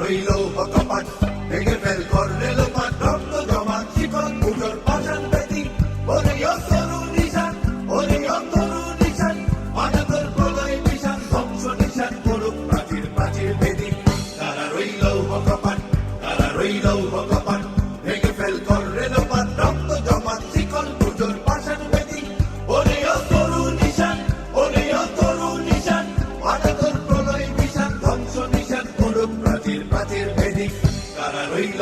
রইল কপাট ভেঙে ফেল কর রেলপাট রক্ত জমা শিকল পুজোর পাষাণ বেদি ওরে তরু নিশান ওরে তরু নিশান মানবর প্রলয় নিশান ধ্বংস নিশান করুক প্রাচীর প্রাচীর বেদি তারা রইল কপাট তারা রইল কপাট ভেঙে ফেল কর রেলপাট রক্ত জমা শিকল পুজোর পাষাণ বেদি ওরে তরু নিশান ওরে তরু নিশান মানবর প্রলয় নিশান ধ্বংস নিশান করুক প্রাচীর প্রাচীর বেদি তারা রইল